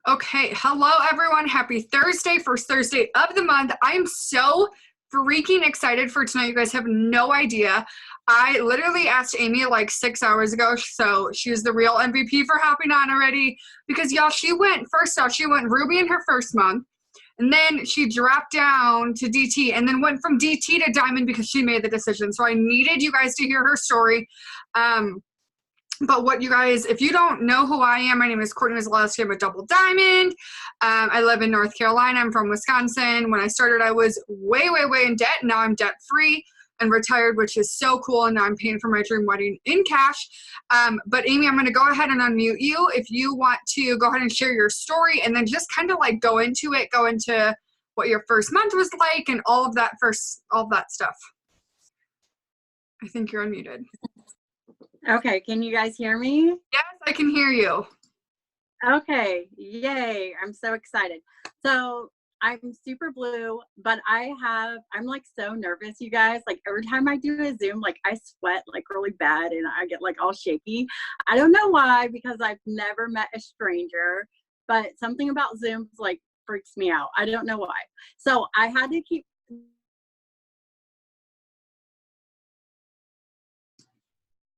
Okay, hello everyone. Happy Thursday, first Thursday of the month. I'm so freaking excited for tonight. You guys have no idea. I literally asked Amy like 6 hours ago, so she's the real MVP for hopping on already. Because y'all, first off, she went Ruby in her first month, and then she dropped down to DT, and then went from DT to Diamond because she made the decision. So I needed you guys to hear her story. But what you guys, if you don't know who I am, my name is Courtney Kozlowski. I'm a double diamond. I live in North Carolina. I'm from Wisconsin. When I started, I was way in debt. Now I'm debt free and retired, which is so cool. And now I'm paying for my dream wedding in cash. But Amy, I'm going to go ahead and unmute you if you want to go ahead and share your story, and then just kind of like go into what your first month was like and all of that stuff. I think you're unmuted. Okay, can you guys hear me? Yes, I can hear you. Okay, yay, I'm so excited. So I'm super blue, but I'm like so nervous, you guys. Like every time I do a Zoom, like I sweat like really bad and I get like all shaky. I don't know why, because I've never met a stranger, but something about Zooms like freaks me out. I don't know why. So I had to keep.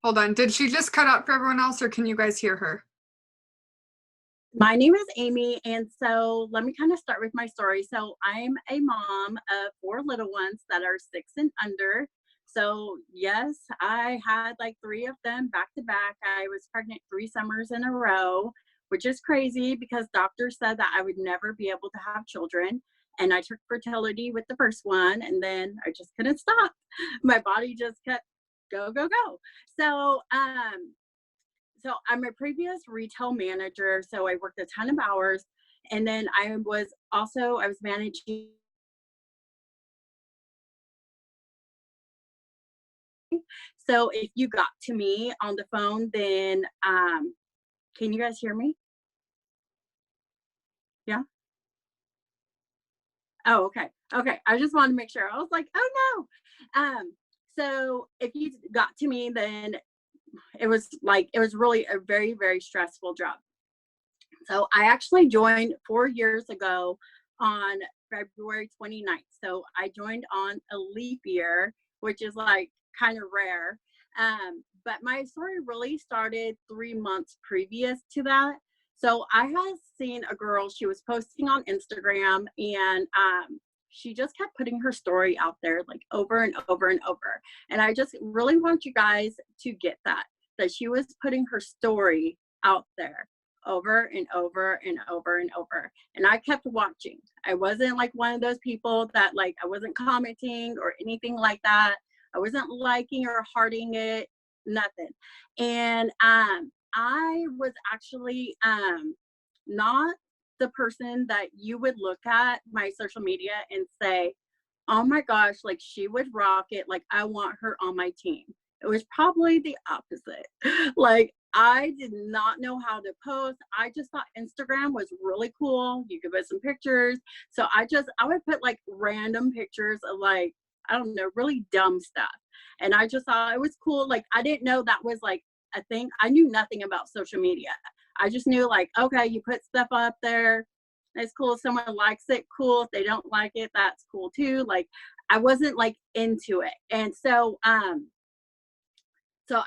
Hold on. Did she just cut out for everyone else, or can you guys hear her? My name is Amy, and so let me kind of start with my story. So I'm a mom of 4 little ones that are 6 and under. So yes, I had like 3 of them back to back. I was pregnant 3 summers in a row, which is crazy because doctors said that I would never be able to have children. And I took fertility with the first one, and then I just couldn't stop. My body just kept go. So I'm a previous retail manager, so I worked a ton of hours, and then I was managing. So if you got to me on the phone, then can you guys hear me? Yeah. Oh, okay. I just wanted to make sure. I was like, oh no. So if you got to me, then it was really a very, very stressful job. So I actually joined 4 years ago on February 29th. So I joined on a leap year, which is like kind of rare. But my story really started 3 months previous to that. So I had seen a girl, she was posting on Instagram, and she just kept putting her story out there like over and over and over. And I just really want you guys to get that she was putting her story out there over and over and over and over. And I kept watching. I wasn't like one of those people that like, I wasn't commenting or anything like that. I wasn't liking or hearting it, nothing. And I was actually not the person that you would look at my social media and say, oh my gosh, like she would rock it. Like I want her on my team. It was probably the opposite. Like I did not know how to post. I just thought Instagram was really cool. You could put some pictures. So I would put like random pictures of like, I don't know, really dumb stuff. And I just thought it was cool. Like I didn't know that was like a thing. I knew nothing about social media. I just knew like, okay, you put stuff up there. It's cool. If someone likes it, cool. If they don't like it, that's cool too. Like I wasn't like into it. And so I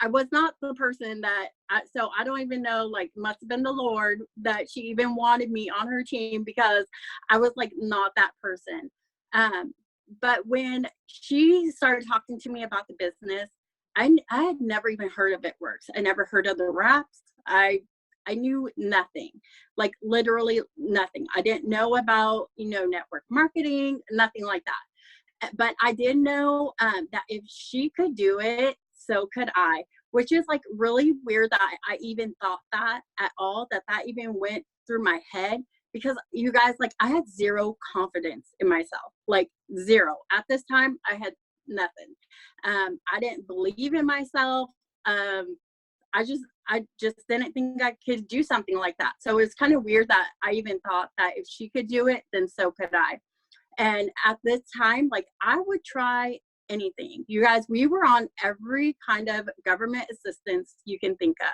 was not the person that, so I don't even know, like must have been the Lord that she even wanted me on her team, because I was like not that person. But when she started talking to me about the business, I had never even heard of It Works. I never heard of the wraps. I knew nothing, like literally nothing. I didn't know about, network marketing, nothing like that. But I did know that if she could do it, so could I, which is like really weird that I even thought that at all, that even went through my head, because you guys, like I had zero confidence in myself, like zero. At this time, I had nothing. I didn't believe in myself. I just didn't think I could do something like that. So it's kind of weird that I even thought that if she could do it, then so could I. And at this time, like I would try anything. You guys, we were on every kind of government assistance you can think of.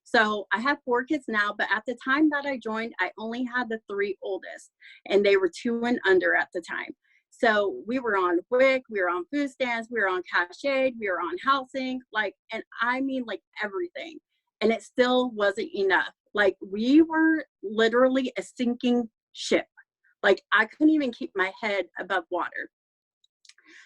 So I have 4 kids now, but at the time that I joined, I only had the 3 oldest, and they were 2 and under at the time. So we were on WIC, we were on food stamps, we were on cash aid, we were on housing, like, and I mean like everything. And it still wasn't enough. Like, we were literally a sinking ship. Like, I couldn't even keep my head above water.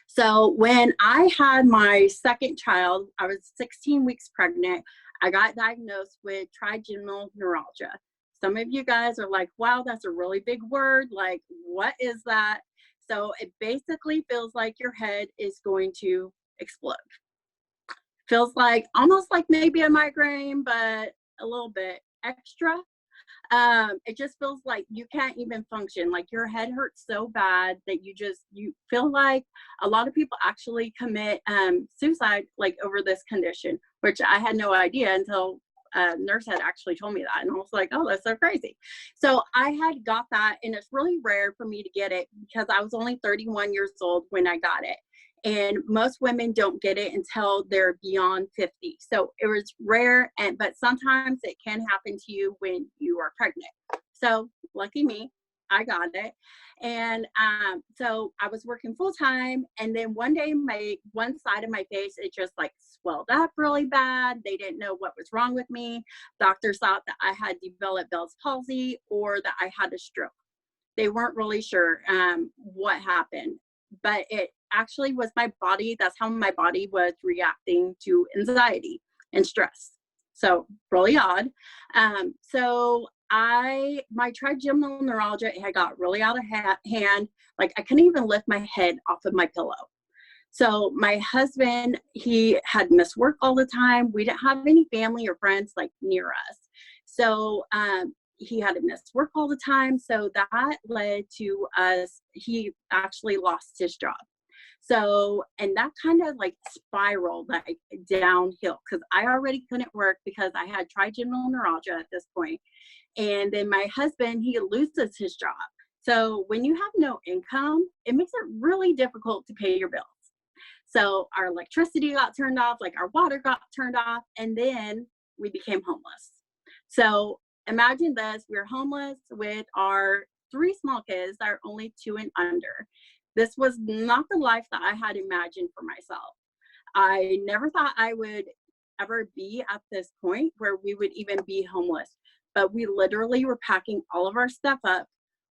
So when I had my second child, I was 16 weeks pregnant. I got diagnosed with trigeminal neuralgia. Some of you guys are like, wow, that's a really big word. Like, what is that? So it basically feels like your head is going to explode. Feels like almost like maybe a migraine, but a little bit extra. It just feels like you can't even function. Like, your head hurts so bad that you feel like a lot of people actually commit suicide, like, over this condition, which I had no idea until a nurse had actually told me that. And I was like, oh, that's so crazy. So I had got that, and it's really rare for me to get it because I was only 31 years old when I got it. And most women don't get it until they're beyond 50. So it was rare, but sometimes it can happen to you when you are pregnant. So lucky me, I got it. And so I was working full time, and then one day one side of my face, it just like swelled up really bad. They didn't know what was wrong with me. Doctors thought that I had developed Bell's palsy or that I had a stroke. They weren't really sure what happened, but it actually was my body. That's how my body was reacting to anxiety and stress. So really odd. So my trigeminal neuralgia had got really out of hand. Like, I couldn't even lift my head off of my pillow. So my husband, he had missed work all the time. We didn't have any family or friends like near us. So he had to miss work all the time. So that led to us, he actually lost his job. So, and that kind of like spiraled like downhill because I already couldn't work because I had trigeminal neuralgia at this point. And then my husband, he loses his job. So when you have no income, it makes it really difficult to pay your bills. So our electricity got turned off, like our water got turned off, and then we became homeless. So imagine this, we're homeless with our 3 small kids that are only 2 and under. This was not the life that I had imagined for myself. I never thought I would ever be at this point where we would even be homeless. But we literally were packing all of our stuff up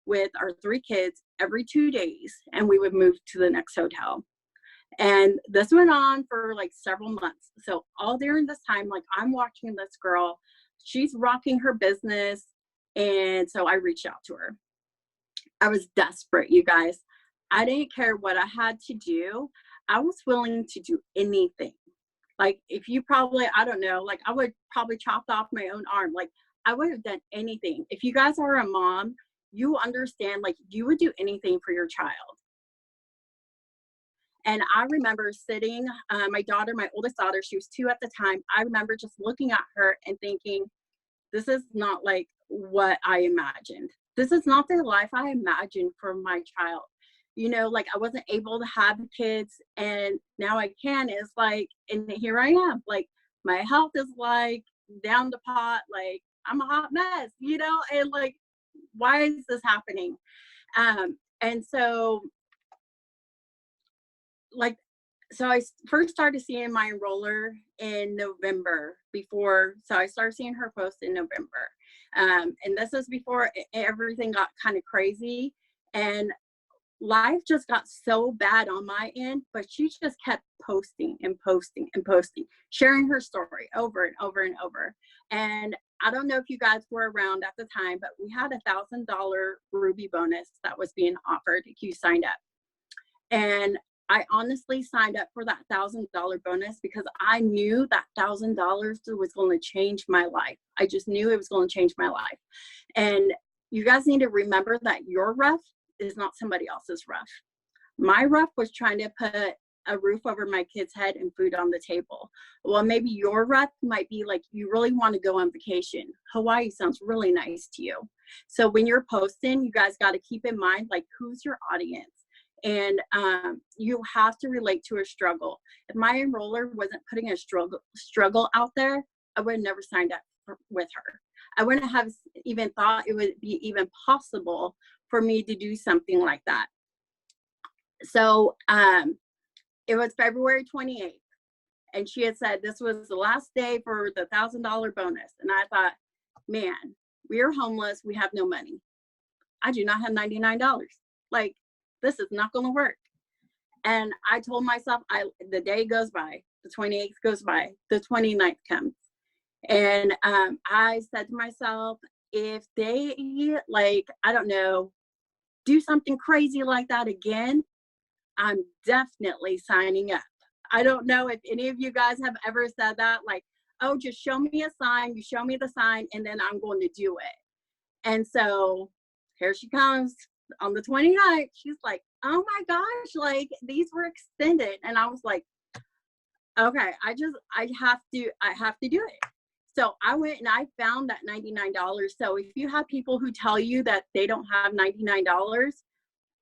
with our 3 kids every 2 days, and we would move to the next hotel. And this went on for like several months. So all during this time, like, I'm watching this girl, she's rocking her business. And so I reached out to her. I was desperate, you guys. I didn't care what I had to do. I was willing to do anything. Like, if you probably, I don't know, like, I would probably chop off my own arm. Like, I would have done anything. If you guys are a mom, you understand, like, you would do anything for your child. And I remember sitting, my oldest daughter, she was 2 at the time. I remember just looking at her and thinking, this is not like what I imagined. This is not the life I imagined for my child. You know, like, I wasn't able to have kids, and now I can. It's like, and here I am. Like, my health is like down the pot. Like, I'm a hot mess, you know, and like, why is this happening? And so, like, so I first started seeing my enroller in November so I started seeing her post in November. And this is before everything got kind of crazy, and life just got so bad on my end, but she just kept posting and posting and posting, sharing her story over and over and over. And I don't know if you guys were around at the time, but we had $1,000 Ruby bonus that was being offered if you signed up. And I honestly signed up for that $1,000 bonus because I knew that $1,000 was going to change my life. I just knew it was going to change my life. And you guys need to remember that your rough is not somebody else's rough. My rough was trying to put a roof over my kid's head and food on the table. Well, maybe your rough might be like, you really want to go on vacation. Hawaii sounds really nice to you. So when you're posting, you guys got to keep in mind, like, who's your audience? And you have to relate to a struggle. If my enroller wasn't putting a struggle out there, I would have never signed up with her. I wouldn't have even thought it would be even possible for me to do something like that. So it was February 28th, and she had said this was the last day for the $1,000 bonus. And I thought, man, we are homeless. We have no money. I do not have $99. Like, this is not going to work. And I told myself, the day goes by, the 28th goes by, the 29th comes. And I said to myself, if they, like, I don't know, do something crazy like that again, I'm definitely signing up. I don't know if any of you guys have ever said that, like, oh, just show me a sign, you show me the sign, and then I'm going to do it. And so here she comes on the 29th. She's like, oh my gosh, like, these were extended. And I was like, okay, I have to do it. So I went and I found that $99. So if you have people who tell you that they don't have $99,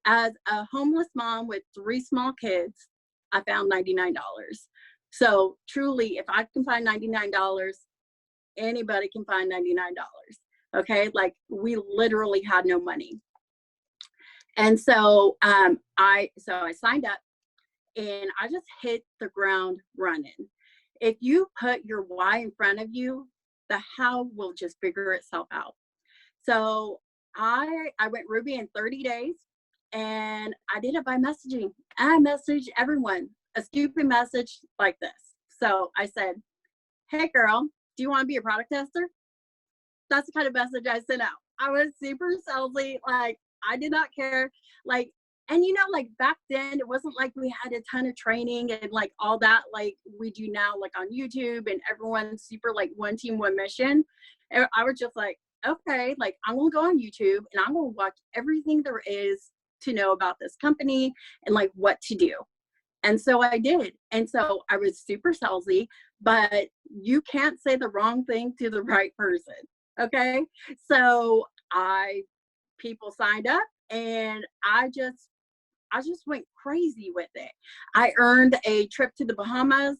as a homeless mom with 3 small kids, I found $99. So truly, if I can find $99, anybody can find $99. Okay, like, we literally had no money. And so I signed up, and I just hit the ground running. If you put your why in front of you, the how will just figure itself out. So I went Ruby in 30 days, and I did it by messaging. I messaged everyone a stupid message like this. So I said, hey girl, do you want to be a product tester? That's the kind of message I sent out. I was super salesy. Like, I did not care. Like, and you know, like, back then it wasn't like we had a ton of training and like all that like we do now, like on YouTube, and everyone's super like one team, one mission. And I was just like, okay, like, I'm gonna go on YouTube and I'm gonna watch everything there is to know about this company and like what to do. And so I did. And so I was super salesy, but you can't say the wrong thing to the right person. Okay. So people signed up, and I just went crazy with it. I earned a trip to the Bahamas.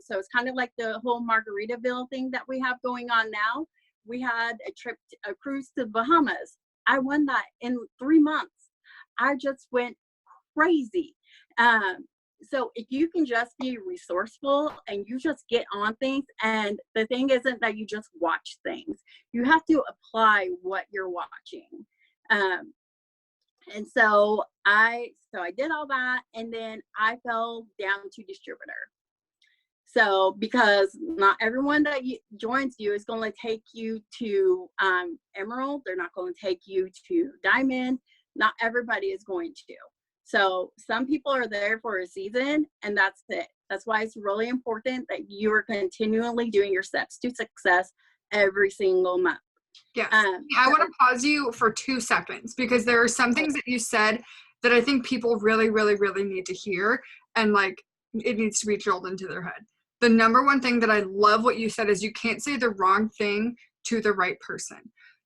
So it's kind of like the whole Margaritaville thing that we have going on now. We had a cruise to the Bahamas. I won that in 3 months. I just went crazy. So if you can just be resourceful and you just get on things, and the thing isn't that you just watch things, you have to apply what you're watching. And so I did all that, and then I fell down to distributor. So because not everyone that joins you is going to take you to Emerald, they're not going to take you to Diamond. Not everybody is going to. So some people are there for a season, and that's it. That's why it's really important that you are continually doing your steps to success every single month. Yes. I want to pause you for 2 seconds, because there are some things that you said that I think people really, really, really need to hear, and like, it needs to be drilled into their head. The number one thing that I love what you said is you can't say the wrong thing to the right person.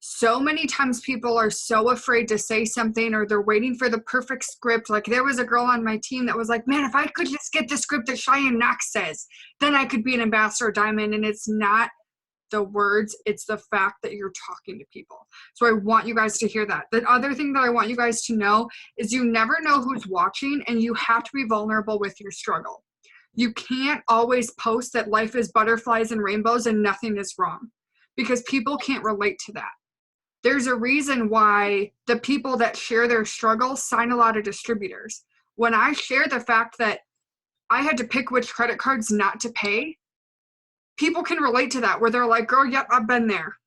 So many times people are so afraid to say something, or they're waiting for the perfect script. Like, there was a girl on my team that was like, man, if I could just get the script that Cheyenne Knox says, then I could be an ambassador Diamond. And it's not the words, it's the fact that you're talking to people. So I want you guys to hear that. The other thing that I want you guys to know is you never know who's watching, and you have to be vulnerable with your struggle. You can't always post that life is butterflies and rainbows and nothing is wrong, because people can't relate to that. There's a reason why the people that share their struggles sign a lot of distributors. When I share the fact that I had to pick which credit cards not to pay, people can relate to that, where they're like, girl, yep, I've been there.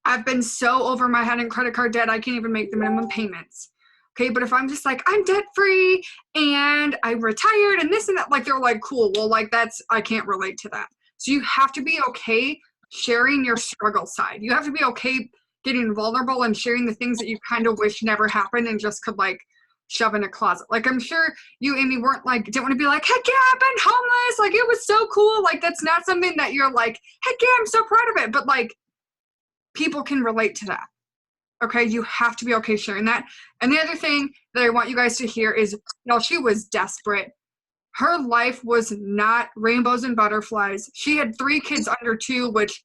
I've been so over my head in credit card debt, I can't even make the minimum payments. Okay, but if I'm just like, I'm debt free and I'm retired and this and that, like, they're like, cool, well, like, I can't relate to that. So you have to be okay sharing your struggle side. You have to be okay getting vulnerable and sharing the things that you kind of wish never happened and just could like shove in a closet. Like, I'm sure you, Amy, didn't want to be like, heck yeah, I've been homeless. Like, it was so cool. Like, that's not something that you're like, heck yeah, I'm so proud of it. But like, people can relate to that. Okay, you have to be okay sharing that. And the other thing that I want you guys to hear is, she was desperate. Her life was not rainbows and butterflies. She had 3 kids under 2, which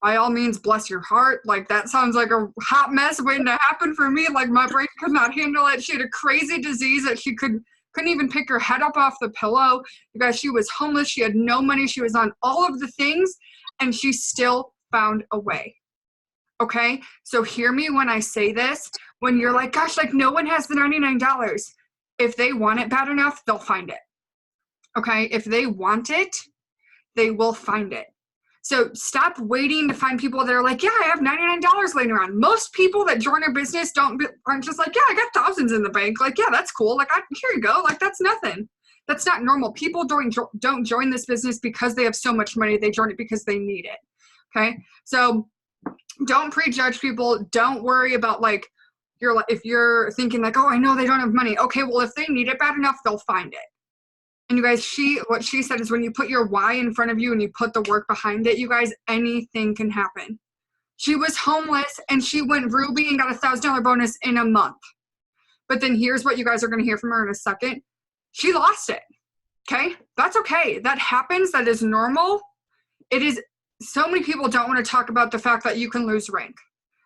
by all means, bless your heart. Like, that sounds like a hot mess waiting to happen for me. Like, my brain could not handle it. She had a crazy disease that she couldn't even pick her head up off the pillow. You guys, she was homeless. She had no money. She was on all of the things, and she still found a way. Okay? So hear me when I say this. When you're like, gosh, like, no one has the $99. If they want it bad enough, they'll find it. Okay? If they want it, they will find it. So stop waiting to find people that are like, yeah, I have $99 laying around. Most people that join our business aren't just like, yeah, I got thousands in the bank. Like, yeah, that's cool. Like, here you go. Like, that's nothing. That's not normal. People don't join this business because they have so much money. They join it because they need it. Okay? So don't prejudge people. Don't worry about, like, if you're thinking like, oh, I know they don't have money. Okay, well, if they need it bad enough, they'll find it. And you guys, what she said is when you put your why in front of you and you put the work behind it, you guys, anything can happen. She was homeless and she went Ruby and got a $1,000 bonus in a month. But then here's what you guys are going to hear from her in a second. She lost it. Okay? That's okay. That happens. That is normal. It is. So many people don't want to talk about the fact that you can lose rank.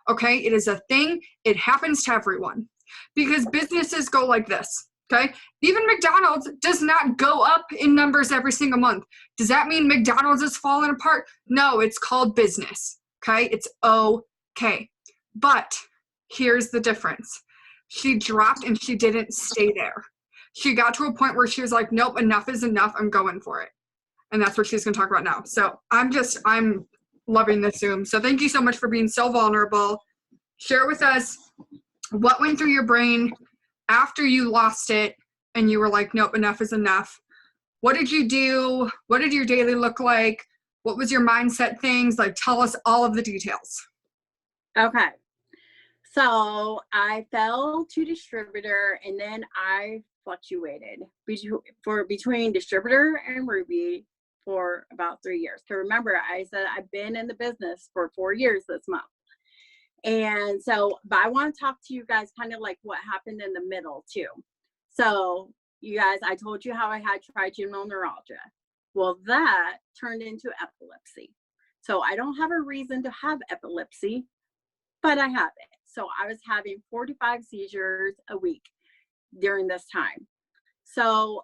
Okay? It is a thing. It happens to everyone. Because businesses go like this. Okay? Even McDonald's does not go up in numbers every single month. Does that mean McDonald's is falling apart? No, it's called business. Okay? It's okay. But here's the difference. She dropped and she didn't stay there. She got to a point where she was like, nope, enough is enough. I'm going for it. And that's what she's going to talk about now. So I'm loving this Zoom. So thank you so much for being so vulnerable. Share with us what went through your brain after you lost it and you were like, nope, enough is enough. What did you do? What did your daily look like? What was your mindset things? Like, tell us all of the details. Okay. So I fell to distributor and then I fluctuated between distributor and Ruby for about 3 years. So remember, I said I've been in the business for 4 years this month. And so, but I want to talk to you guys kind of like what happened in the middle too. So you guys, I told you how I had trigeminal neuralgia. Well, that turned into epilepsy. So I don't have a reason to have epilepsy, but I have it. So I was having 45 seizures a week during this time. So,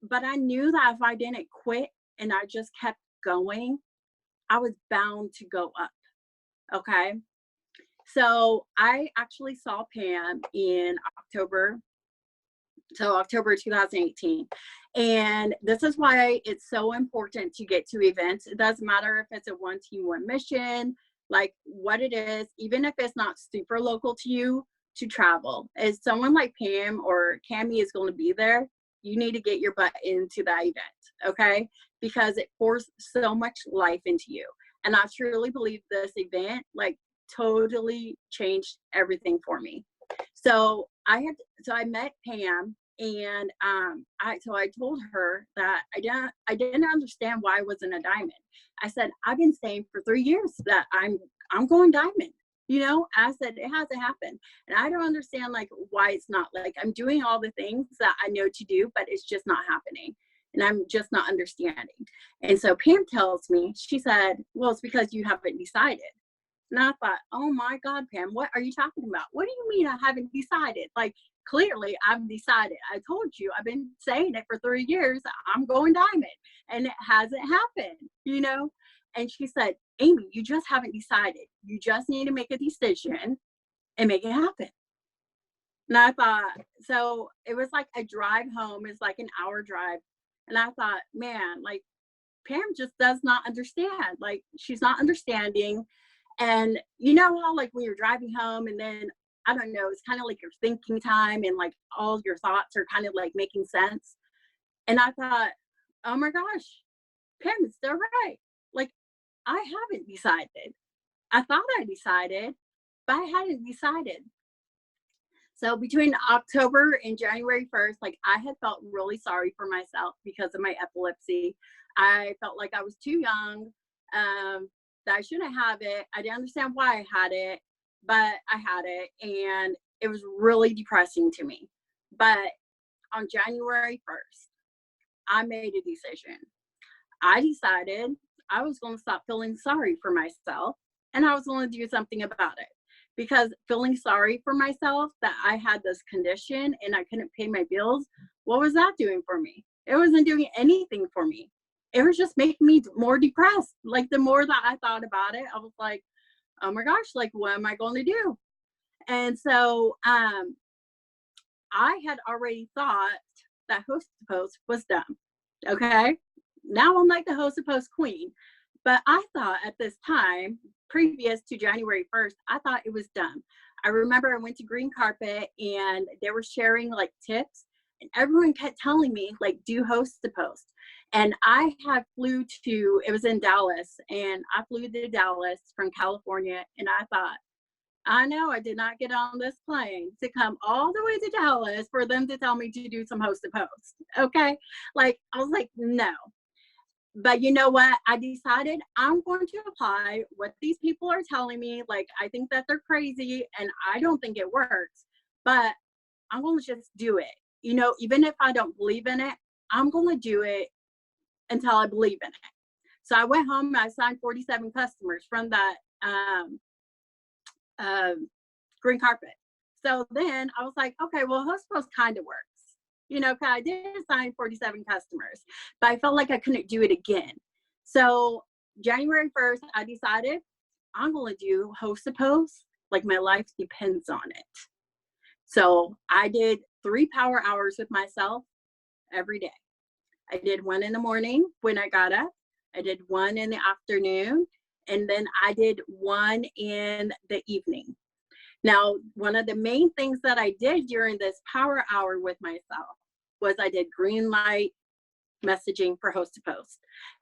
but I knew that if I didn't quit and I just kept going, I was bound to go up. Okay. So I actually saw Pam in October. So October 2018. And this is why it's so important to get to events. It doesn't matter if it's a one team, one mission, like what it is, even if it's not super local to you, to travel. As someone like Pam or Cammie is going to be there, you need to get your butt into that event, okay? Because it pours so much life into you. And I truly believe this event like totally changed everything for me. So I met Pam and I told her that I didn't understand why I wasn't a diamond. I said, I've been saying for 3 years that I'm going diamond. You know, I said, it hasn't happened. And I don't understand like why it's not, like I'm doing all the things that I know to do, but it's just not happening. And I'm just not understanding. And so Pam tells me, she said, well, it's because you haven't decided. And I thought, oh my God, Pam, what are you talking about? What do you mean I haven't decided? Like, clearly I've decided. I told you, I've been saying it for 3 years. I'm going diamond. And it hasn't happened, you know? And she said, Amy, you just haven't decided. You just need to make a decision and make it happen. And I thought, so it was like a drive home. It's like an hour drive. And I thought, man, like Pam just does not understand. Like she's not understanding. And you know how like when you're driving home and then, I don't know, it's kind of like your thinking time and like all your thoughts are kind of like making sense. And I thought, oh my gosh, Pam is still right. Like I haven't decided. I thought I decided, but I hadn't decided. So between October and January 1st, like I had felt really sorry for myself because of my epilepsy. I felt like I was too young, that I shouldn't have it. I didn't understand why I had it, but I had it and it was really depressing to me. But on January 1st, I made a decision. I decided I was going to stop feeling sorry for myself, and I was going to do something about it. Because feeling sorry for myself that I had this condition and I couldn't pay my bills, what was that doing for me? It wasn't doing anything for me. It was just making me more depressed. Like, the more that I thought about it, I was like, oh my gosh, like, what am I going to do? And so I had already thought that host to post was dumb. Okay. Now I'm like the host to post queen. But I thought at this time, previous to January 1st, I thought it was dumb. I remember I went to Green Carpet and they were sharing like tips, and everyone kept telling me, like, do host to post. And I had it was in Dallas, and I flew to Dallas from California, and I thought, I know I did not get on this plane to come all the way to Dallas for them to tell me to do some host to post. Okay. Like, I was like, no. But you know what? I decided I'm going to apply what these people are telling me. Like, I think that they're crazy and I don't think it works, but I'm going to just do it. You know, even if I don't believe in it, I'm going to do it until I believe in it. So I went home and I signed 47 customers from that Green Carpet. So then I was like, okay, well, host post kind of works. You know, cause I did sign 47 customers, but I felt like I couldn't do it again. So January 1st, I decided I'm going to do host to post like my life depends on it. So I did 3 power hours with myself every day. I did 1 in the morning when I got up. I did 1 in the afternoon, and then I did 1 in the evening. Now, one of the main things that I did during this power hour with myself was I did green light messaging for host to post.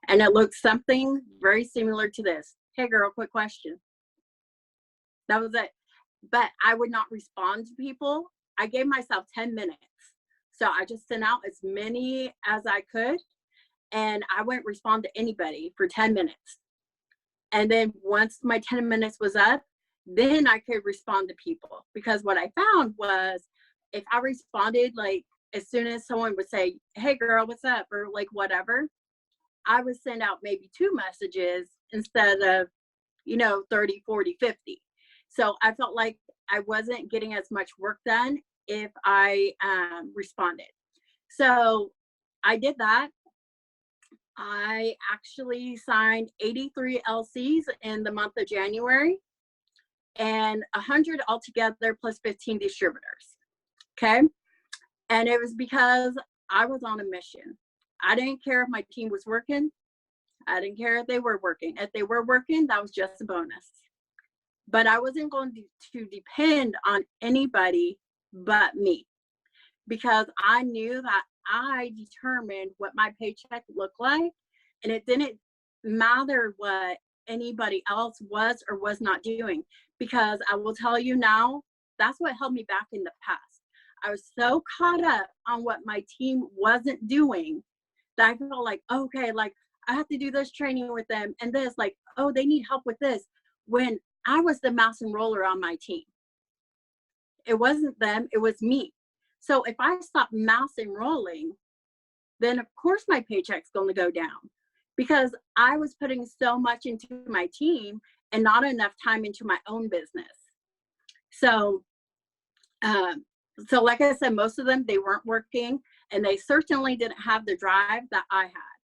And it looked something very similar to this. Hey girl, quick question. That was it. But I would not respond to people. I gave myself 10 minutes. So I just sent out as many as I could, and I wouldn't respond to anybody for 10 minutes. And then once my 10 minutes was up, then I could respond to people. Because what I found was if I responded, like, as soon as someone would say, hey girl, what's up? Or like whatever, I would send out maybe 2 messages instead of, 30, 40, 50. So I felt like I wasn't getting as much work done if I responded. So I did that. I actually signed 83 LCs in the month of January, and 100 altogether plus 15 distributors. Okay. And it was because I was on a mission. I didn't care if my team was working. I didn't care if they were working. If they were working, that was just a bonus. But I wasn't going to depend on anybody but me, because I knew that I determined what my paycheck looked like, and it didn't matter what anybody else was or was not doing. Because I will tell you now, that's what held me back in the past. I was so caught up on what my team wasn't doing that I felt like, okay, like I have to do this training with them and this, like, oh, they need help with this, when I was the mouse and roller on my team. It wasn't them, it was me. So if I stop mouse and rolling, then of course my paycheck's going to go down, because I was putting so much into my team and not enough time into my own business. So like I said, most of them, they weren't working, and they certainly didn't have the drive that I had,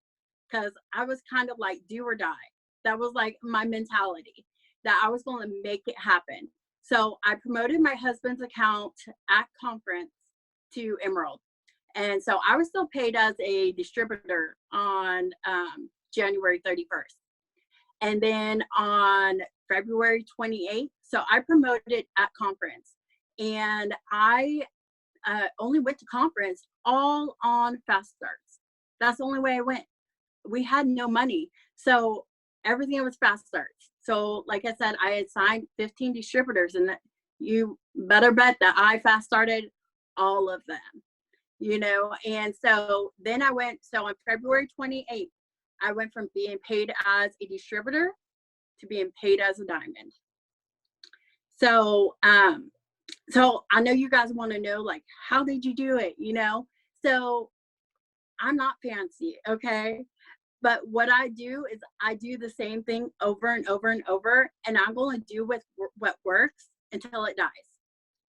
because I was kind of like do or die. That was like my mentality, that I was going to make it happen. So I promoted my husband's account at conference to Emerald. And so I was still paid as a distributor on January 31st. And then on February 28th, so I promoted at conference. And I only went to conference all on fast starts. That's the only way I went. We had no money. So everything was fast starts. So like I said, I had signed 15 distributors, and you better bet that I fast started all of them, And so then I went, so on February 28th, I went from being paid as a distributor to being paid as a diamond. So, so I know you guys want to know, like, how did you do it? So I'm not fancy. Okay. But what I do is I do the same thing over and over and over, and I'm going to do with what works until it dies.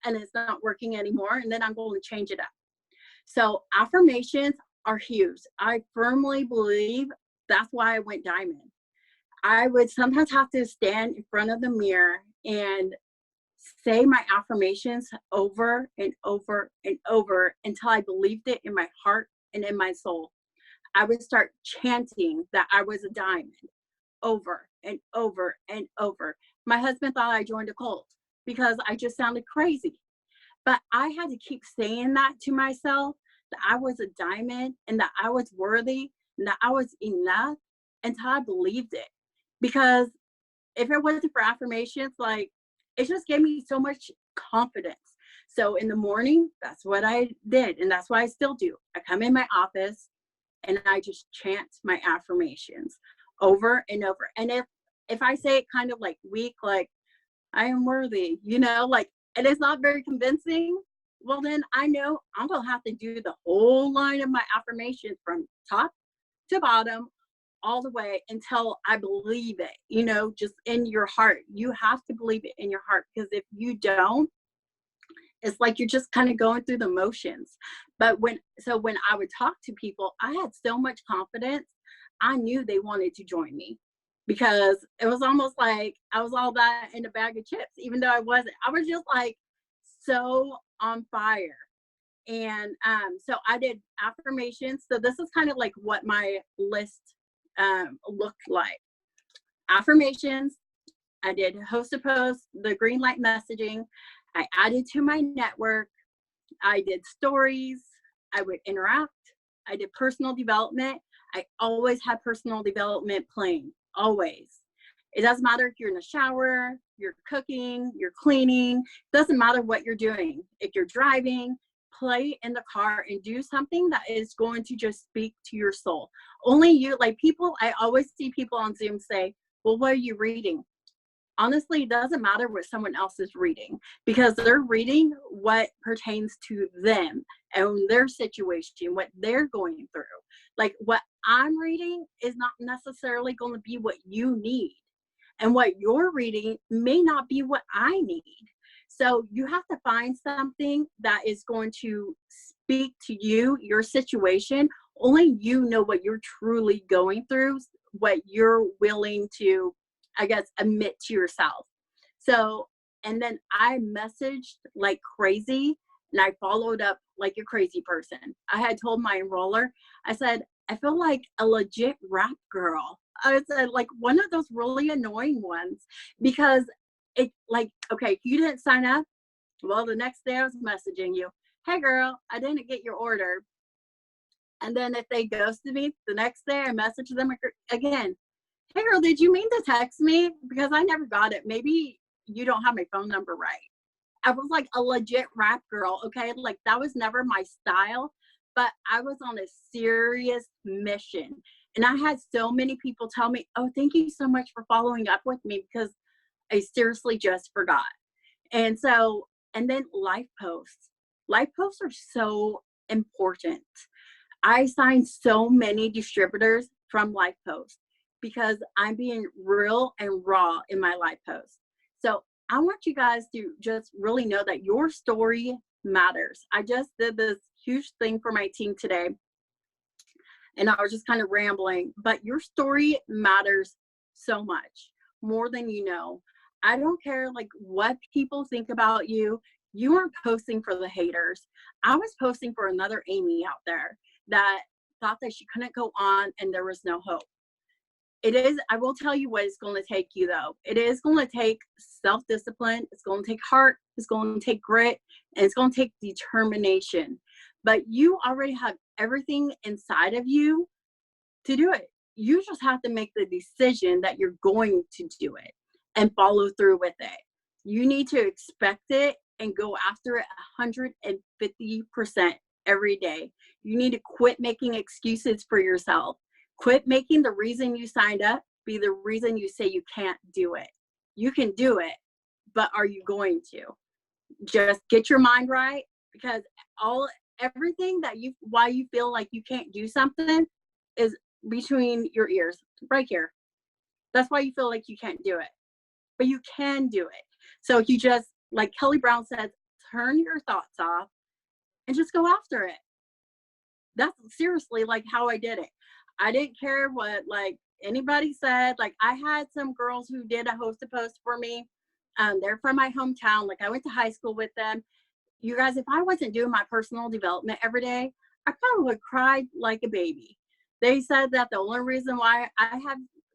And it's not working anymore, and then I'm going to change it up. So affirmations are huge. I firmly believe that's why I went diamond. I would sometimes have to stand in front of the mirror and say my affirmations over and over and over until I believed it in my heart and in my soul. I would start chanting that I was a diamond over and over and over. My husband thought I joined a cult because I just sounded crazy. But I had to keep saying that to myself, that I was a diamond and that I was worthy and that I was enough until I believed it. Because if it wasn't for affirmations, like, it just gave me so much confidence. So in the morning, that's what I did. And that's what I still do. I come in my office and I just chant my affirmations over and over. And if I say it kind of like weak, like, I am worthy, like, and it's not very convincing, well, then I know I'm going to have to do the whole line of my affirmations from top to bottom, all the way until I believe it, just in your heart. You have to believe it in your heart, because if you don't, it's like you're just kind of going through the motions. But when I would talk to people, I had so much confidence. I knew they wanted to join me, because it was almost like I was all that in a bag of chips, even though I wasn't. I was just like so on fire. And so I did affirmations. So this is kind of like what my list looked like. Affirmations. I did host a post, the green light messaging. I added to my network. I did stories. I would interact. I did personal development. I always had personal development playing, always. It doesn't matter if you're in the shower, you're cooking, you're cleaning. It doesn't matter what you're doing. If you're driving, play in the car and do something that is going to just speak to your soul. Only you, like people, I always see people on Zoom say, well, what are you reading? Honestly, it doesn't matter what someone else is reading, because they're reading what pertains to them and their situation, what they're going through. Like, what I'm reading is not necessarily going to be what you need. And what you're reading may not be what I need. So you have to find something that is going to speak to you, your situation. Only you know what you're truly going through, what you're willing to, I guess, admit to yourself. So, and then I messaged like crazy, and I followed up like a crazy person. I had told my enroller, I said, I feel like a legit rap girl. I said, like one of those really annoying ones, because it, like, okay, you didn't sign up. Well, the next day I was messaging you, hey girl, I didn't get your order. And then if they ghosted me, the next day I messaged them again, hey girl, did you mean to text me? Because I never got it. Maybe you don't have my phone number right. I was like a legit rap girl, okay? Like, that was never my style, but I was on a serious mission. And I had so many people tell me, oh, thank you so much for following up with me, because I seriously just forgot. And so, and then life posts. Life posts are so important. I signed so many distributors from life posts, because I'm being real and raw in my life posts. So I want you guys to just really know that your story matters. I just did this huge thing for my team today, and I was just kind of rambling, but your story matters so much, more than you know. I don't care like what people think about you. You aren't posting for the haters. I was posting for another Amy out there that thought that she couldn't go on and there was no hope. It is, I will tell you what it's going to take you though. It is going to take self-discipline. It's going to take heart. It's going to take grit, and it's going to take determination. But you already have everything inside of you to do it. You just have to make the decision that you're going to do it and follow through with it. You need to expect it and go after it 150% every day. You need to quit making excuses for yourself. Quit making the reason you signed up be the reason you say you can't do it. You can do it, but are you going to? Just get your mind right, because everything that why you feel like you can't do something is between your ears, right here. That's why you feel like you can't do it, but you can do it. So you just, like Kelly Brown says, turn your thoughts off and just go after it. That's seriously like how I did it. I didn't care what like anybody said. Like I had some girls who did a host a post for me. They're from my hometown. Like I went to high school with them. You guys, if I wasn't doing my personal development every day, I probably would cry like a baby. They said that the only reason why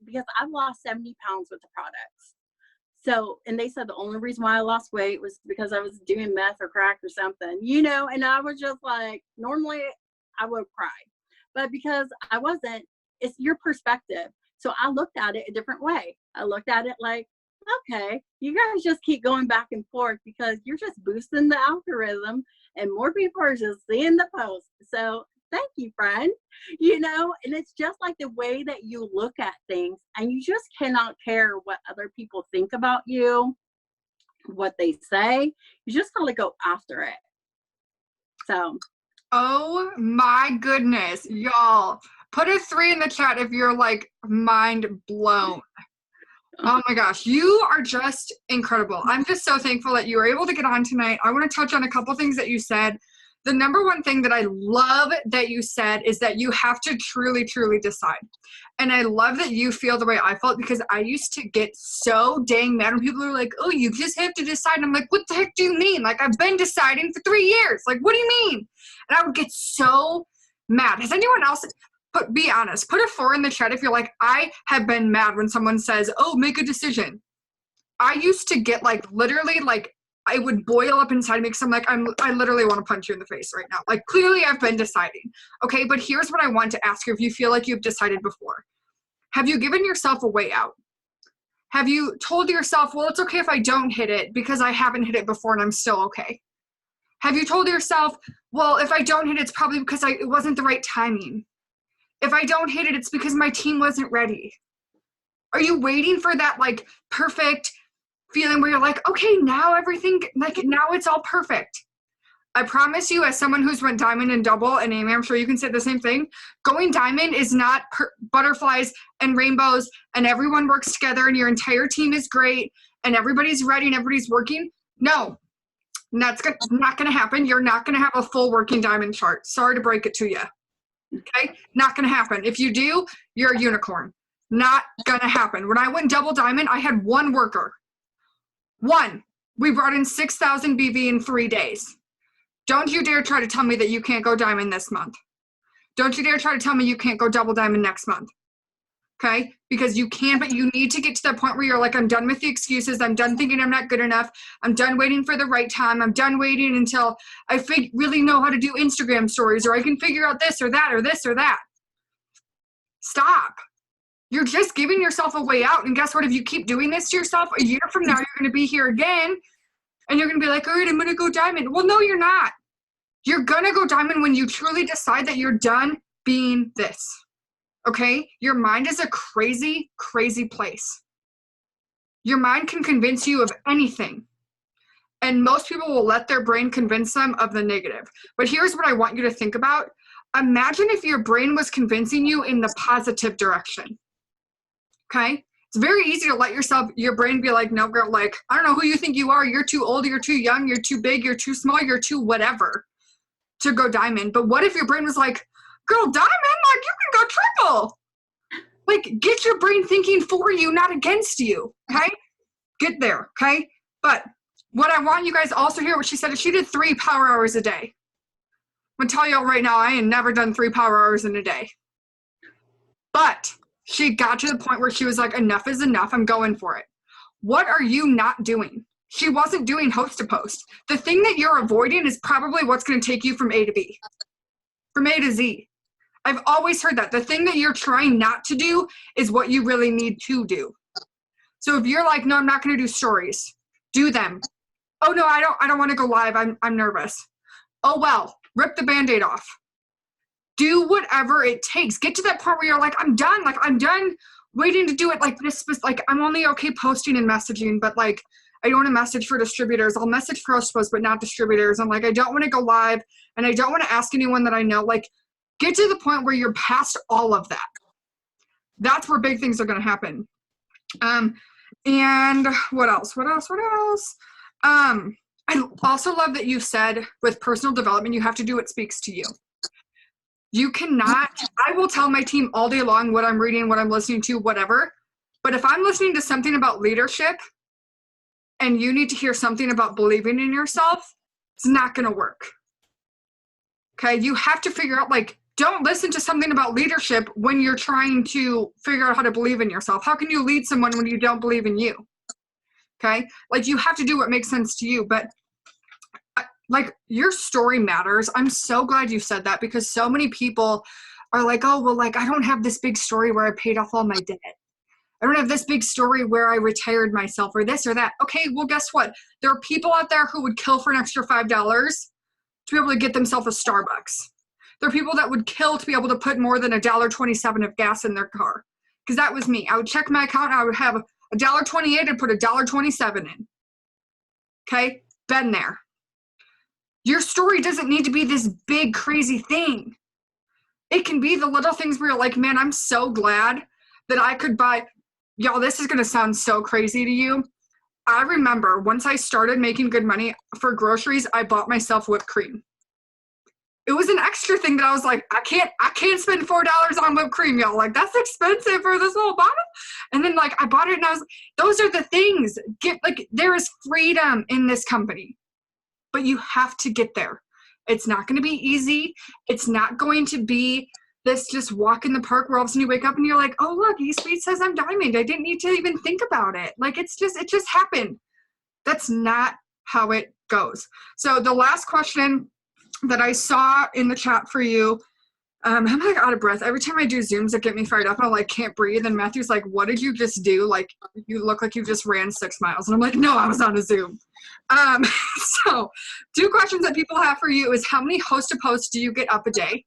because I've lost 70 pounds with the products. So, and they said the only reason why I lost weight was because I was doing meth or crack or something, and I was just like, normally I would cry, but because I wasn't, it's your perspective. So I looked at it a different way. I looked at it like, okay, you guys just keep going back and forth because you're just boosting the algorithm and more people are just seeing the post. So thank you, friend. And it's just like the way that you look at things, and you just cannot care what other people think about you, what they say. You just gotta go after it. So. Oh my goodness, y'all. Put a 3 in the chat if you're like mind blown. Oh my gosh, you are just incredible. I'm just so thankful that you were able to get on tonight. I want to touch on a couple things that you said. The number one thing that I love that you said is that you have to truly, truly decide. And I love that you feel the way I felt, because I used to get so dang mad when people are like, oh, you just have to decide. I'm like, what the heck do you mean? Like, I've been deciding for 3 years. Like, what do you mean? And I would get so mad. Has anyone else, be honest, put a 4 in the chat if you're like, I have been mad when someone says, oh, make a decision. I used to get like, literally like, I would boil up inside me because I'm like, I literally want to punch you in the face right now. Like, clearly I've been deciding. Okay, but here's what I want to ask you if you feel like you've decided before. Have you given yourself a way out? Have you told yourself, well, it's okay if I don't hit it because I haven't hit it before and I'm still okay? Have you told yourself, well, if I don't hit it, it's probably because it wasn't the right timing. If I don't hit it, it's because my team wasn't ready. Are you waiting for that like perfect feeling where you're like, okay, now everything, like now it's all perfect? I promise you, as someone who's went diamond and double, and Amy, I'm sure you can say the same thing, going diamond is not butterflies and rainbows and everyone works together and your entire team is great and everybody's ready and everybody's working. No, that's not going to happen. You're not going to have a full working diamond chart. Sorry to break it to you. Okay? Not going to happen. If you do, you're a unicorn. Not going to happen. When I went double diamond, I had one worker. One. We brought in 6,000 BV in 3 days. Don't you dare try to tell me that you can't go diamond this month. Don't you dare try to tell me you can't go double diamond next month. Okay? Because you can, but you need to get to that point where you're like, I'm done with the excuses. I'm done thinking I'm not good enough. I'm done waiting for the right time. I'm done waiting until I really know how to do Instagram stories, or I can figure out this or that or this or that. Stop. You're just giving yourself a way out. And guess what? If you keep doing this to yourself, a year from now, you're going to be here again. And you're going to be like, all right, I'm going to go diamond. Well, no, you're not. You're going to go diamond when you truly decide that you're done being this. Okay? Your mind is a crazy, crazy place. Your mind can convince you of anything. And most people will let their brain convince them of the negative. But here's what I want you to think about. Imagine if your brain was convincing you in the positive direction. Okay? It's very easy to let your brain be like, no, girl, like, I don't know who you think you are. You're too old, you're too young, you're too big, you're too small, you're too whatever to go diamond. But what if your brain was like, girl, diamond, like, you can go triple. Like, get your brain thinking for you, not against you, okay? Get there, okay? But what I want you guys also hear, what she said, is she did 3 power hours a day. I'm going to tell y'all right now, I ain't never done 3 power hours in a day. But she got to the point where she was like, enough is enough. I'm going for it. What are you not doing? She wasn't doing host to post. The thing that you're avoiding is probably what's going to take you from A to B, from A to Z. I've always heard that. The thing that you're trying not to do is what you really need to do. So if you're like, no, I'm not going to do stories, do them. Oh, no, I don't want to go live. I'm nervous. Oh, well, rip the Band-Aid off. Do whatever it takes. Get to that part where you're like, I'm done. Like, I'm done waiting to do it like this. Like, I'm only okay posting and messaging, but like, I don't want to message for distributors. I'll message for host posts, but not distributors. I'm like, I don't want to go live, and I don't want to ask anyone that I know. Like, get to the point where you're past all of that. That's where big things are going to happen. And what else? I also love that you said with personal development, you have to do what speaks to you. You cannot, I will tell my team all day long what I'm reading, what I'm listening to, whatever. But if I'm listening to something about leadership and you need to hear something about believing in yourself, it's not going to work. Okay. You have to figure out, like, don't listen to something about leadership when you're trying to figure out how to believe in yourself. How can you lead someone when you don't believe in you? Okay. Like, you have to do what makes sense to you, but like, your story matters. I'm so glad you said that, because so many people are like, oh, well, like, I don't have this big story where I paid off all my debt. I don't have this big story where I retired myself or this or that. Okay, well, guess what? There are people out there who would kill for an extra $5 to be able to get themselves a Starbucks. There are people that would kill to be able to put more than $1.27 of gas in their car. Because that was me. I would check my account and I would have $1.28 and put $1.27 in. Okay, been there. Your story doesn't need to be this big, crazy thing. It can be the little things where you're like, man, I'm so glad that I could buy, y'all, this is going to sound so crazy to you. I remember once I started making good money for groceries, I bought myself whipped cream. It was an extra thing that I was like, I can't spend $4 on whipped cream, y'all. Like, that's expensive for this little bottle. And then, like, I bought it and I was like, those are the things. There is freedom in this company. But you have to get there. It's not going to be easy. It's not going to be this just walk in the park where all of a sudden you wake up and you're like, oh, look, eSpeed says I'm diamond. I didn't need to even think about it. Like, it just happened. That's not how it goes. So the last question that I saw in the chat for you, I'm like out of breath. Every time I do Zooms that get me fired up and I like can't breathe. And Matthew's like, what did you just do? Like, you look like you just ran 6 miles. And I'm like, no, I was on a Zoom. So 2 questions that people have for you is, how many host to posts do you get up a day?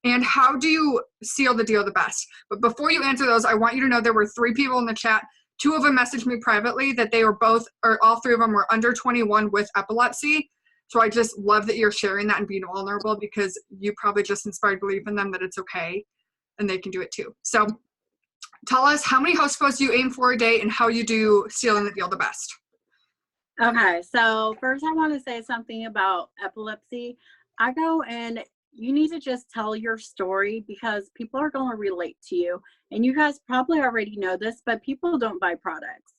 And how do you seal the deal the best? But before you answer those, I want you to know there were 3 people in the chat. 2 of them messaged me privately that they were both, or all 3 of them were under 21 with epilepsy. So I just love that you're sharing that and being vulnerable, because you probably just inspired belief in them that it's okay and they can do it too. So tell us, how many host posts you aim for a day and how you do sealing the deal the best. Okay, so first I want to say something about epilepsy. I go and you need to just tell your story, because people are going to relate to you. And you guys probably already know this, but people don't buy products.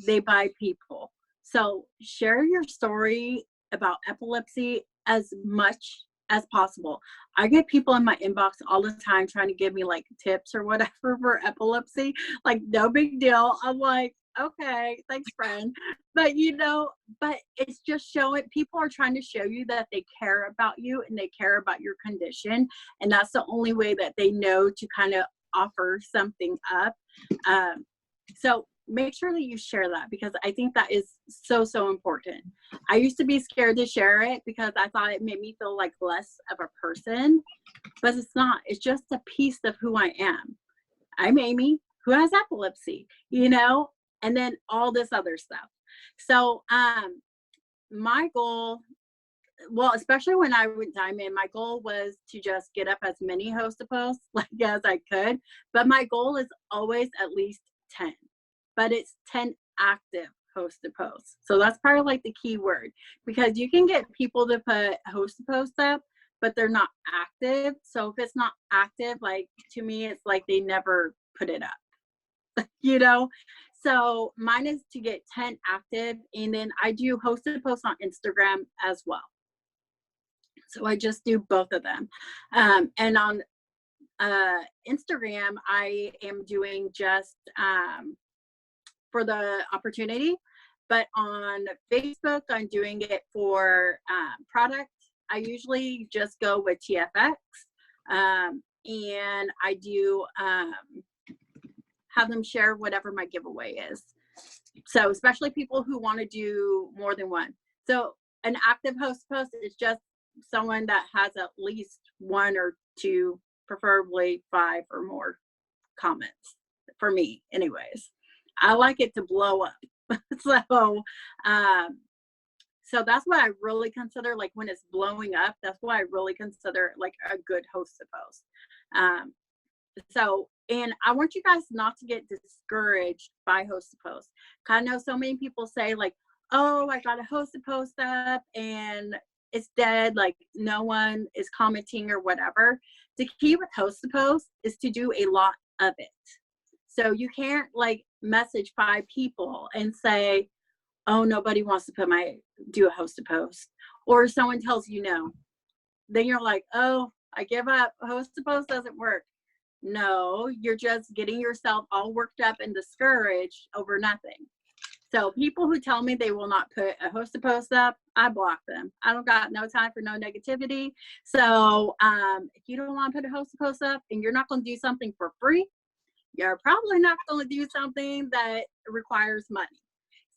They buy people. So share your story about epilepsy as much as possible. I get people in my inbox all the time trying to give me like tips or whatever for epilepsy. Like, no big deal. I'm like, okay, thanks, friend. But but it's just showing, people are trying to show you that they care about you and they care about your condition. And that's the only way that they know to kind of offer something up. So make sure that you share that, because I think that is so, so important. I used to be scared to share it because I thought it made me feel like less of a person, but it's not. It's just a piece of who I am. I'm Amy, who has epilepsy, and then all this other stuff. So my goal, well, especially when I went diamond, my goal was to just get up as many host to posts like as I could. But my goal is always at least 10. But it's 10 active host to posts. So that's probably like the key word, because you can get people to put host to post up, but they're not active. So if it's not active, like, to me, it's like they never put it up, So mine is to get 10 active, and then I do host to post on Instagram as well. So I just do both of them. And on Instagram, I am doing just for the opportunity, but on Facebook, I'm doing it for product. I usually just go with TFX, and I do have them share whatever my giveaway is. So especially people who want to do more than one. So an active host post is just someone that has at least 1 or 2, preferably 5 or more comments, for me anyways. I like it to blow up. So that's what I really consider, like, when it's blowing up, that's what I really consider like a good host to post. So And I want you guys not to get discouraged by host to post. I know so many people say like, oh, I got a host to post up and it's dead. Like no one is commenting or whatever. The key with host to post is to do a lot of it. So you can't like message 5 people and say, oh, nobody wants to do a host to post, or someone tells you no. Then you're like, oh, I give up. Host to post doesn't work. No, you're just getting yourself all worked up and discouraged over nothing. So people who tell me they will not put a host to post up, I block them. I don't got no time for no negativity. So if you don't want to put a host to post up and you're not going to do something for free, you're probably not going to do something that requires money.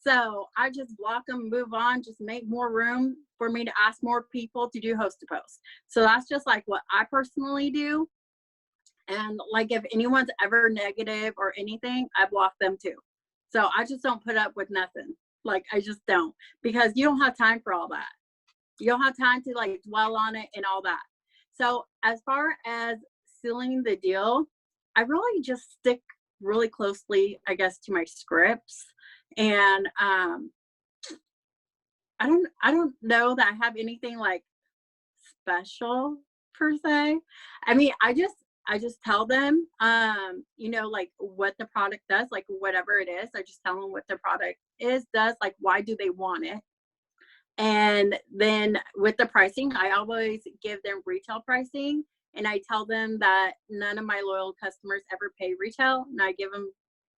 So I just block them, move on, just make more room for me to ask more people to do host to post. So that's just like what I personally do. And like if anyone's ever negative or anything, I block them too. So I just don't put up with nothing. Like I just don't, because you don't have time for all that. You don't have time to like dwell on it and all that. So as far as sealing the deal, I really just stick really closely, I guess, to my scripts. And I don't know that I have anything like special per se. I mean, I just tell them, you know, like what the product does, like whatever it is. I just tell them what the product does, like why do they want it. And then with the pricing, I always give them retail pricing. And I tell them that none of my loyal customers ever pay retail. And I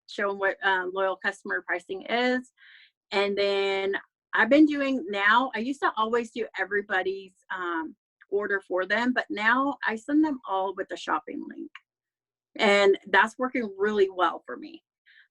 show them what loyal customer pricing is. And then I've been doing now, I used to always do everybody's order for them, but now I send them all with a shopping link. And that's working really well for me.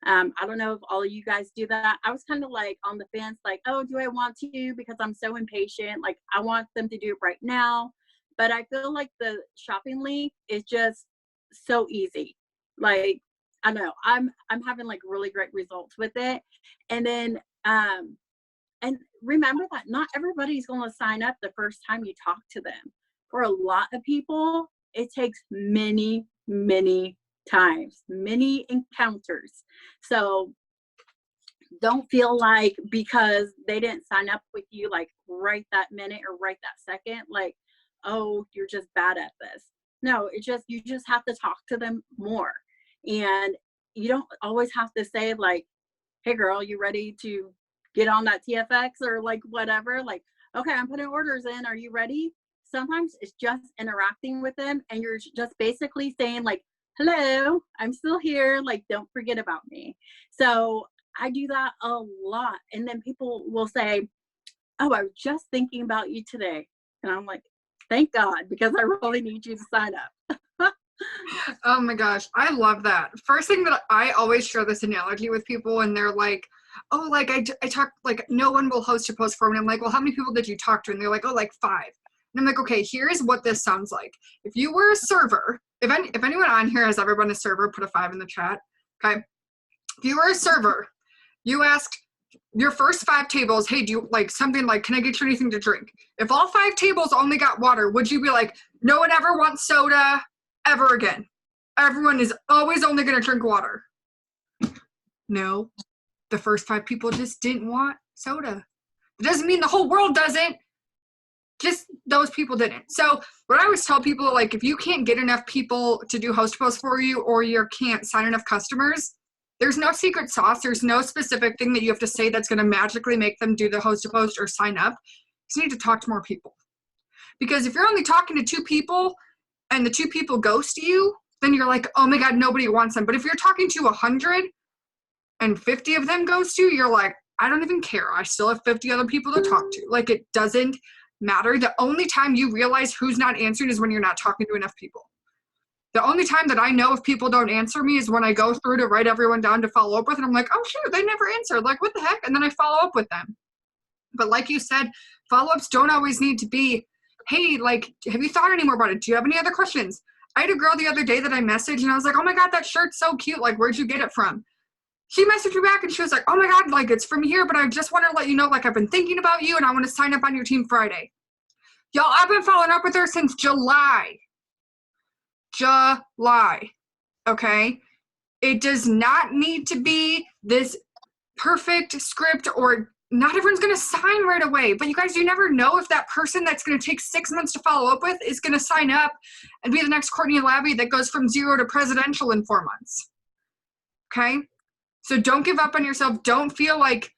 I don't know if all of you guys do that. I was kind of like on the fence, like, oh, do I want to? Because I'm so impatient. Like I want them to do it right now. But I feel like the shopping link is just so easy. Like, I don't know, I'm having like really great results with it. And then, and remember that not everybody's going to sign up the first time you talk to them. For a lot of people, it takes many, many times, many encounters. So don't feel like because they didn't sign up with you like right that minute or right that second, like, oh, you're just bad at this. No, you just have to talk to them more. And you don't always have to say like, hey girl, you ready to get on that TFX or like whatever, like, okay, I'm putting orders in, are you ready? Sometimes it's just interacting with them and you're just basically saying like, hello, I'm still here, like don't forget about me. So I do that a lot. And then people will say, oh, I was just thinking about you today. And I'm like, thank God, because I really need you to sign up. Oh my gosh, I love that. First thing that I always share this analogy with people and they're like, oh, like I talk, like no one will host a post for me. And I'm like, well, how many people did you talk to? And they're like, oh, like 5. And I'm like, okay, here's what this sounds like. If you were a server, if anyone on here has ever been a server, put a 5 in the chat, okay? If you were a server, you asked your first 5 tables, hey, do you like something like, can I get you anything to drink? If all 5 tables only got water, would you be like, no one ever wants soda ever again? Everyone is always only going to drink water. No, the first 5 people just didn't want soda. It doesn't mean the whole world doesn't. Just those people didn't. So what I always tell people, like if you can't get enough people to do host posts for you or you can't sign enough customers, there's no secret sauce. There's no specific thing that you have to say that's going to magically make them do the host to post or sign up. You need to talk to more people. Because if you're only talking to 2 people and the 2 people ghost you, then you're like, oh my God, nobody wants them. But if you're talking to 100 and 50 of them ghost you, you're like, I don't even care. I still have 50 other people to talk to. Like it doesn't matter. The only time you realize who's not answering is when you're not talking to enough people. The only time that I know if people don't answer me is when I go through to write everyone down to follow up with, and I'm like, oh shoot, they never answered. Like, what the heck? And then I follow up with them. But like you said, follow-ups don't always need to be, hey, like, have you thought any more about it? Do you have any other questions? I had a girl the other day that I messaged, and I was like, oh my God, that shirt's so cute. Like, where'd you get it from? She messaged me back, and she was like, oh my God, like, it's from here, but I just want to let you know, like, I've been thinking about you, and I want to sign up on your team Friday. Y'all, I've been following up with her since July. okay? It does not need to be this perfect script, or not everyone's going to sign right away. But you guys, you never know if that person that's going to take 6 months to follow up with is going to sign up and be the next Courtney Labby that goes from 0 to presidential in 4 months. Okay? So don't give up on yourself. Don't feel like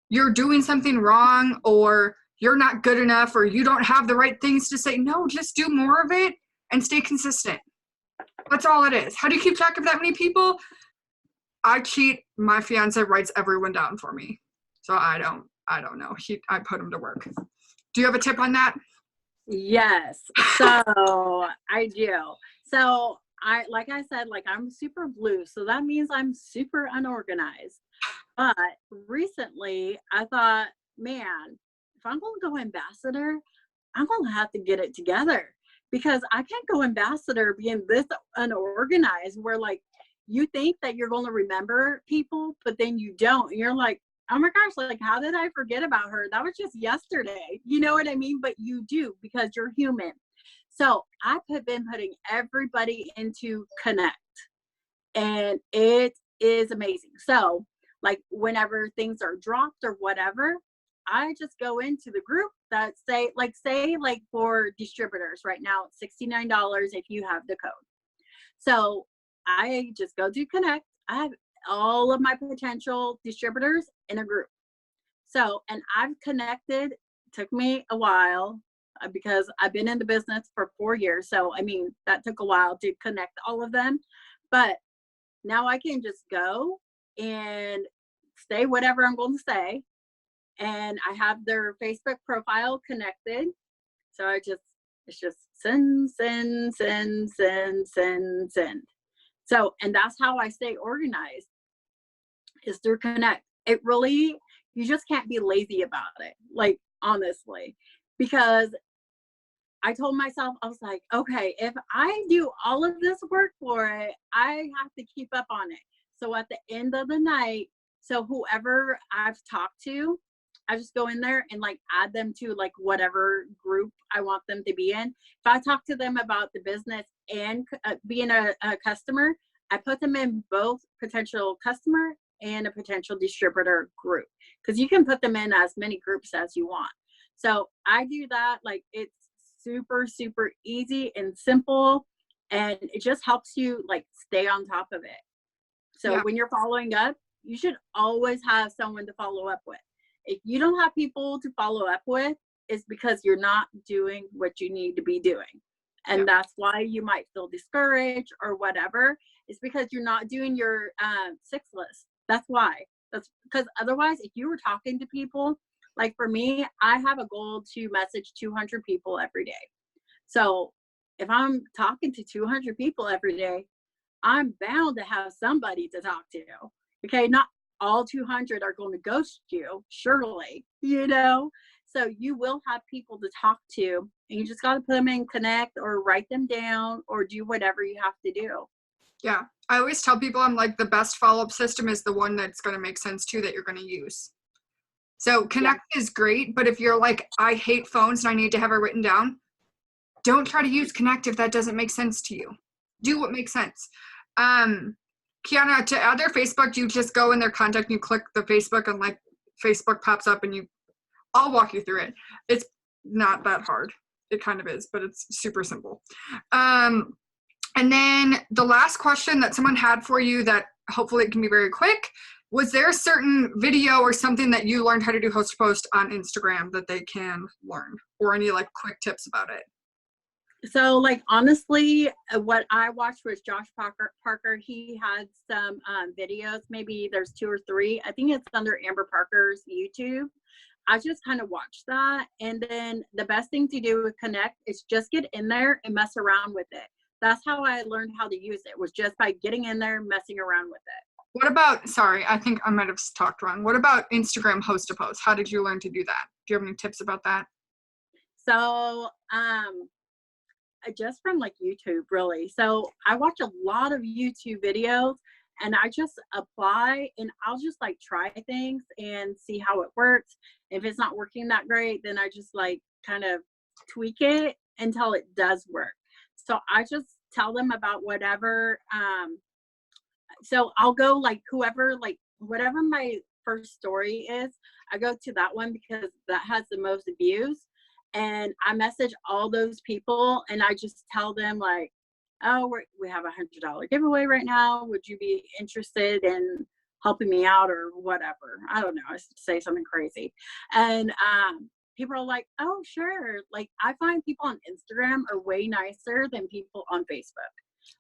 you're doing something wrong or you're not good enough or you don't have the right things to say. No, just do more of it and stay consistent. That's all it is. How do you keep track of that many people? I cheat. My fiance writes everyone down for me. So I don't know. I put him to work. Do you have a tip on that? Yes. So I do. So like I said, like I'm super blue. So that means I'm super unorganized. But recently I thought, man, if I'm going to go ambassador, I'm going to have to get it together, because I can't go ambassador being this unorganized where like you think that you're going to remember people, but then you don't. And you're like, oh my gosh, like how did I forget about her? That was just yesterday. You know what I mean? But you do, because you're human. So I've been putting everybody into Connect, and it is amazing. So like whenever things are dropped or whatever, I just go into the group that say like for distributors right now, it's $69 if you have the code. So I just go to Connect. I have all of my potential distributors in a group. So, and I've connected, took me a while because I've been in the business for 4 years. So, I mean, that took a while to connect all of them. But now I can just go and say whatever I'm going to say. And I have their Facebook profile connected. So it's just send. So, and that's how I stay organized, is through Connect. It really, you just can't be lazy about it, like honestly, because I told myself, I was like, okay, if I do all of this work for it, I have to keep up on it. So at the end of the night, so whoever I've talked to, I just go in there and like add them to like whatever group I want them to be in. If I talk to them about the business and being a customer, I put them in both potential customer and a potential distributor group, because you can put them in as many groups as you want. So I do that. Like it's super, super easy and simple, and it just helps you like stay on top of it. So Yeah. when you're following up, you should always have someone to follow up with. If you don't have people to follow up with, it's because you're not doing what you need to be doing. And that's why you might feel discouraged or whatever. It's because you're not doing your 6 list. That's why. That's because otherwise, if you were talking to people, like for me, I have a goal to message 200 people every day. So if I'm talking to 200 people every day, I'm bound to have somebody to talk to. Okay, not all 200 are going to ghost you, surely, you know? So you will have people to talk to, and you just got to put them in Connect or write them down or do whatever you have to do. Yeah. I always tell people, I'm like, the best follow-up system is the one that's going to make sense too, that you're going to use. So Connect is great, but if you're like, I hate phones and I need to have it written down, don't try to use Connect if that doesn't make sense to you. Do what makes sense. Kiana, to add their Facebook, you just go in their contact and you click the Facebook, and like Facebook pops up, and I'll walk you through it. It's not that hard. It kind of is, but it's super simple. And then the last question that someone had for you, that hopefully it can be very quick, was there a certain video or something that you learned how to do host to post on Instagram that they can learn, or any like quick tips about it? So like, honestly, what I watched was Josh Parker. He had some videos, maybe there's 2 or 3. I think it's under Amber Parker's YouTube. I just kind of watched that. And then the best thing to do with Connect is just get in there and mess around with it. That's how I learned how to use it, was just by getting in there, messing around with it. What about, sorry, I think I might have talked wrong. What about Instagram host to post? How did you learn to do that? Do you have any tips about that? So, just from like YouTube, really. So I watch a lot of YouTube videos, and I just apply, and I'll just like try things and see how it works. If it's not working that great, then I just like kind of tweak it until it does work. So I just tell them about whatever so I'll go like whoever, like whatever my first story is, I go to that one because that has the most views. And I message all those people and I just tell them like, oh, we have $100 giveaway right now. Would you be interested in helping me out or whatever? I don't know. I say something crazy. And people are like, oh, sure. Like I find people on Instagram are way nicer than people on Facebook.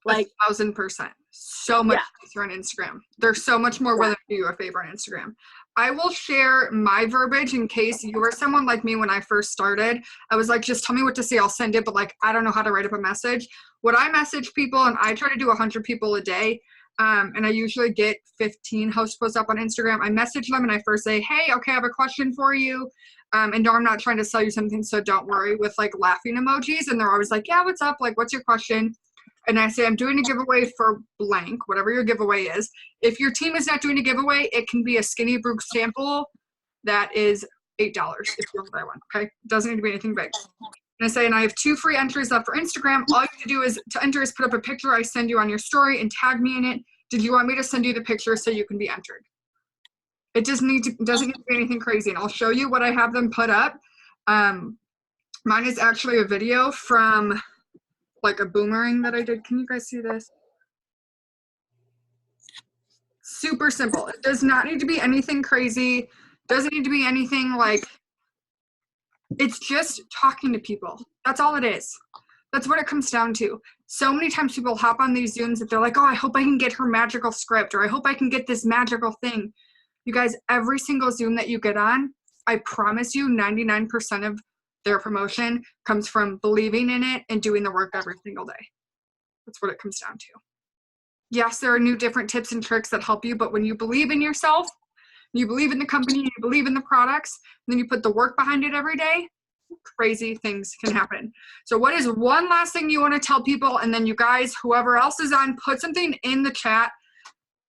Like 1,000%. So much yeah. nicer on Instagram. They're so much more willing to do you a favor on Instagram. I will share my verbiage in case you were someone like me when I first started. I was like, just tell me what to say, I'll send it, but like I don't know how to write up a message. What I message people, and I try to do 100 people a day, and I usually get 15 host posts up on Instagram. I message them and I first say, hey, okay, I have a question for you. And no, I'm not trying to sell you something, so don't worry, with like laughing emojis. And they're always like, yeah, what's up? Like, what's your question? And I say, I'm doing a giveaway for blank, whatever your giveaway is. If your team is not doing a giveaway, it can be a Skinny Brook sample that is $8 if you want to buy one, okay? It doesn't need to be anything big. And I say, and I have 2 free entries left for Instagram. All you have to do is to enter is put up a picture I send you on your story and tag me in it. Did you want me to send you the picture so you can be entered? It doesn't need to be anything crazy. And I'll show you what I have them put up. Mine is actually a video from like a boomerang that I did. Can you guys see this? Super simple. It does not need to be anything crazy. Doesn't need to be anything like, it's just talking to people. That's all it is. That's what it comes down to. So many times people hop on these Zooms that they're like, oh, I hope I can get her magical script, or I hope I can get this magical thing. You guys, every single Zoom that you get on, I promise you 99% of their promotion comes from believing in it and doing the work every single day. That's what it comes down to. Yes, there are new different tips and tricks that help you, but when you believe in yourself, you believe in the company, you believe in the products, and then you put the work behind it every day, crazy things can happen. So what is one last thing you want to tell people? And then you guys, whoever else is on, put something in the chat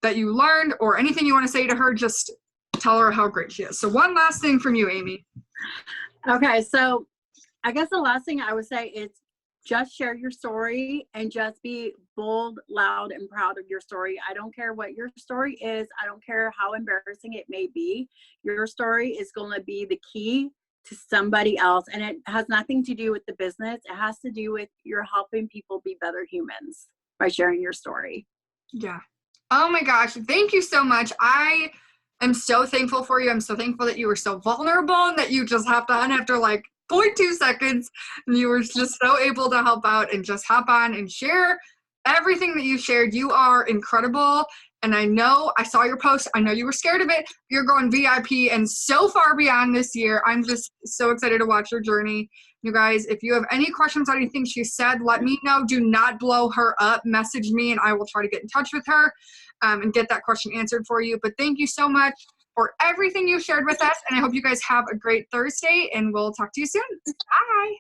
that you learned or anything you want to say to her, just tell her how great she is. So one last thing from you, Amy. Okay, so I guess the last thing I would say is just share your story and just be bold, loud, and proud of your story. I don't care what your story is. I don't care how embarrassing it may be. Your story is going to be the key to somebody else. And it has nothing to do with the business. It has to do with you're helping people be better humans by sharing your story. Yeah. Oh my gosh. Thank you so much. I am so thankful for you. I'm so thankful that you were so vulnerable and that you just hopped on after like 0.2 seconds. And you were just so able to help out and just hop on and share everything that you shared. You are incredible. And I know, I saw your post. I know you were scared of it. You're going VIP and so far beyond this year. I'm just so excited to watch your journey. You guys, if you have any questions on anything she said, let me know. Do not blow her up. Message me and I will try to get in touch with her and get that question answered for you. But thank you so much for everything you shared with us. And I hope you guys have a great Thursday and we'll talk to you soon. Bye.